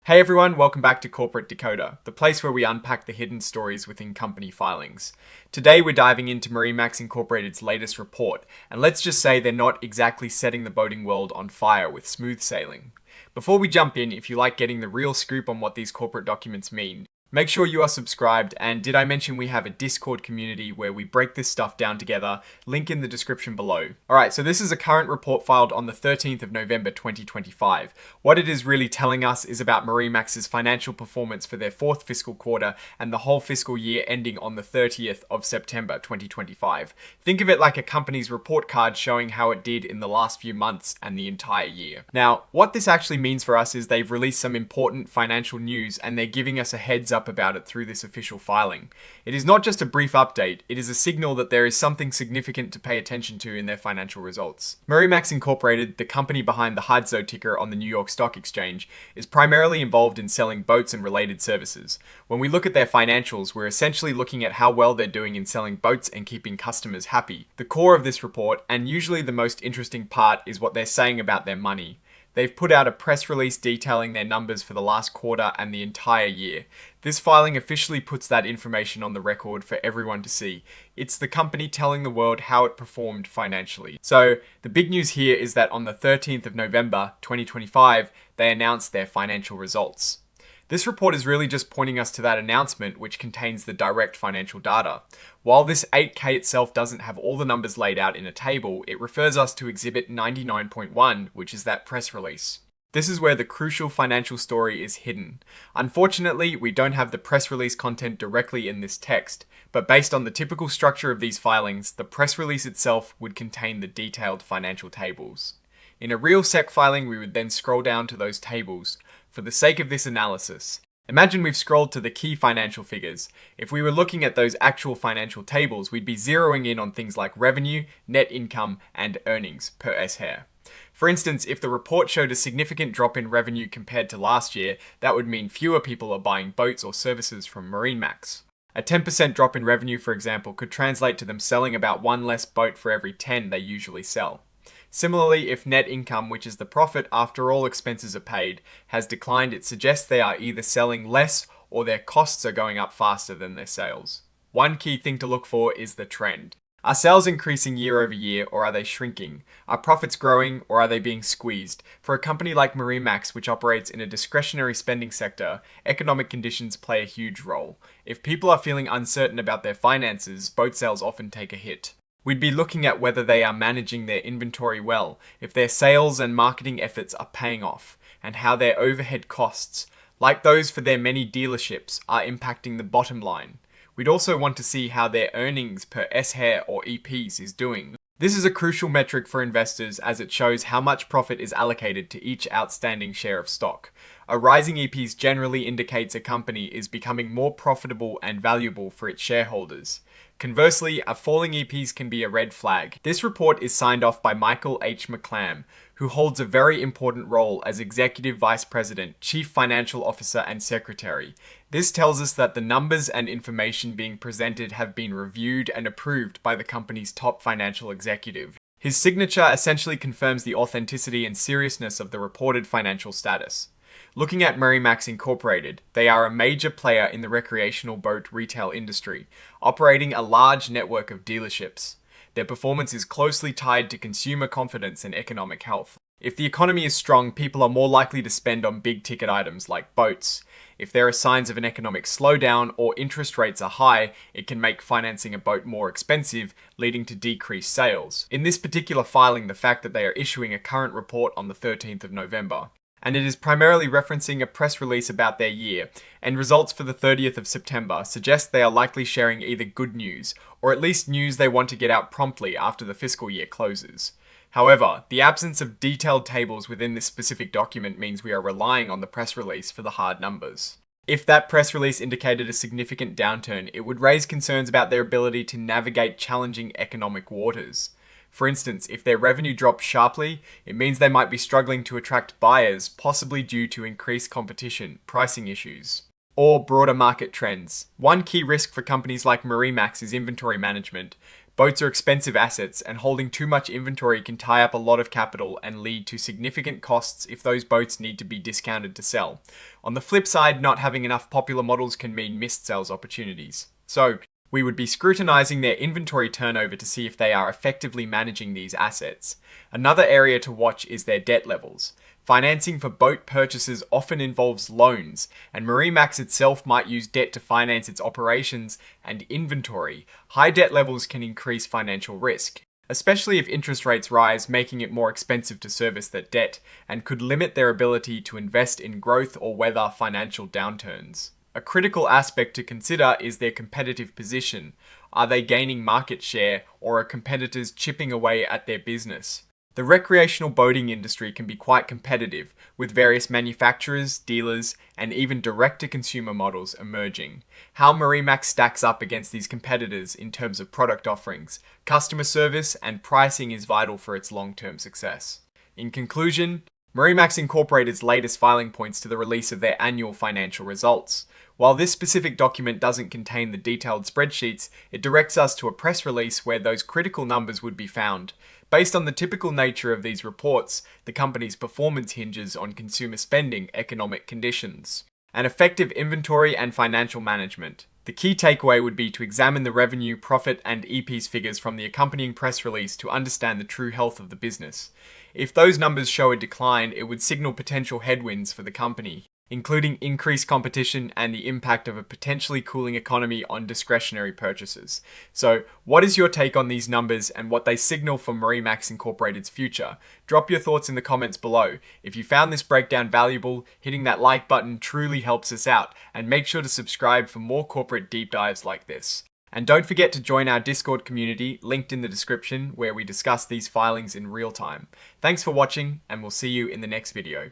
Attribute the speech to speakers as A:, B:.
A: Hey everyone, welcome back to Corporate Decoder, the place where we unpack the hidden stories within company filings. Today we're diving into MarineMax Incorporated's latest report, and let's just say they're not exactly setting the boating world on fire with smooth sailing. Before we jump in, if you like getting the real scoop on what these corporate documents mean, make sure you are subscribed, and did I mention we have a Discord community where we break this stuff down together, link in the description below. Alright, so this is a current report filed on the 13th of November 2025. What it is really telling us is about MarineMax's financial performance for their fourth fiscal quarter and the whole fiscal year ending on the 30th of September 2025. Think of it like a company's report card showing how it did in the last few months and the entire year. Now, what this actually means for us is they've released some important financial news and they're giving us a heads up about it through this official filing. It is not just a brief update, it is a signal that there is something significant to pay attention to in their financial results. MarineMax Incorporated, the company behind the HIDZO ticker on the New York Stock Exchange, is primarily involved in selling boats and related services. When we look at their financials, we're essentially looking at how well they're doing in selling boats and keeping customers happy. The core of this report, and usually the most interesting part, is what they're saying about their money. They've put out a press release detailing their numbers for the last quarter and the entire year. This filing officially puts that information on the record for everyone to see. It's the company telling the world how it performed financially. So the big news here is that on the 13th of November 2025, they announced their financial results. This report is really just pointing us to that announcement, which contains the direct financial data. While this 8K itself doesn't have all the numbers laid out in a table, it refers us to Exhibit 99.1, which is that press release. This is where the crucial financial story is hidden. Unfortunately, we don't have the press release content directly in this text, but based on the typical structure of these filings, the press release itself would contain the detailed financial tables. In a real SEC filing, we would then scroll down to those tables. For the sake of this analysis, imagine we've scrolled to the key financial figures. If we were looking at those actual financial tables, we'd be zeroing in on things like revenue, net income, and earnings per S-hair. For instance, if the report showed a significant drop in revenue compared to last year, that would mean fewer people are buying boats or services from MarineMax. A 10% drop in revenue, for example, could translate to them selling about one less boat for every 10 they usually sell. Similarly, if net income, which is the profit after all expenses are paid, has declined, it suggests they are either selling less or their costs are going up faster than their sales. One key thing to look for is the trend. Are sales increasing year over year, or are they shrinking? Are profits growing, or are they being squeezed? For a company like MarineMax, which operates in a discretionary spending sector, economic conditions play a huge role. If people are feeling uncertain about their finances, boat sales often take a hit. We'd be looking at whether they are managing their inventory well, if their sales and marketing efforts are paying off, and how their overhead costs, like those for their many dealerships, are impacting the bottom line. We'd also want to see how their earnings per S-hair or EPs is doing. This is a crucial metric for investors as it shows how much profit is allocated to each outstanding share of stock. A rising EPs generally indicates a company is becoming more profitable and valuable for its shareholders. Conversely, a falling EPs can be a red flag. This report is signed off by Michael H. McClam, who holds a very important role as Executive Vice President, Chief Financial Officer, and Secretary. This tells us that the numbers and information being presented have been reviewed and approved by the company's top financial executive. His signature essentially confirms the authenticity and seriousness of the reported financial status. Looking at MarineMax Incorporated, they are a major player in the recreational boat retail industry, operating a large network of dealerships. Their performance is closely tied to consumer confidence and economic health. If the economy is strong, people are more likely to spend on big ticket items like boats. If there are signs of an economic slowdown or interest rates are high, it can make financing a boat more expensive, leading to decreased sales. In this particular filing, the fact that they are issuing a current report on the 13th of November, and it is primarily referencing a press release about their year, and results for the 30th of September suggest they are likely sharing either good news, or at least news they want to get out promptly after the fiscal year closes. However, the absence of detailed tables within this specific document means we are relying on the press release for the hard numbers. If that press release indicated a significant downturn, it would raise concerns about their ability to navigate challenging economic waters. For instance, if their revenue drops sharply, it means they might be struggling to attract buyers, possibly due to increased competition, pricing issues, or broader market trends. One key risk for companies like MarineMax is inventory management. Boats are expensive assets, and holding too much inventory can tie up a lot of capital and lead to significant costs if those boats need to be discounted to sell. On the flip side, not having enough popular models can mean missed sales opportunities. So, we would be scrutinizing their inventory turnover to see if they are effectively managing these assets. Another area to watch is their debt levels. Financing for boat purchases often involves loans, and MarineMax itself might use debt to finance its operations and inventory. High debt levels can increase financial risk, especially if interest rates rise, making it more expensive to service that debt, and could limit their ability to invest in growth or weather financial downturns. A critical aspect to consider is their competitive position. Are they gaining market share, or are competitors chipping away at their business? The recreational boating industry can be quite competitive, with various manufacturers, dealers, and even direct-to-consumer models emerging. How MarineMax stacks up against these competitors in terms of product offerings, customer service, and pricing is vital for its long-term success. In conclusion, MarineMax Incorporated's latest filing points to the release of their annual financial results. While this specific document doesn't contain the detailed spreadsheets, it directs us to a press release where those critical numbers would be found. Based on the typical nature of these reports, the company's performance hinges on consumer spending, economic conditions, and effective inventory and financial management. The key takeaway would be to examine the revenue, profit, and EPS figures from the accompanying press release to understand the true health of the business. If those numbers show a decline, it would signal potential headwinds for the company, including increased competition and the impact of a potentially cooling economy on discretionary purchases. So, what is your take on these numbers and what they signal for MarineMax Incorporated's future? Drop your thoughts in the comments below. If you found this breakdown valuable, hitting that like button truly helps us out, and make sure to subscribe for more corporate deep dives like this. And don't forget to join our Discord community, linked in the description, where we discuss these filings in real time. Thanks for watching, and we'll see you in the next video.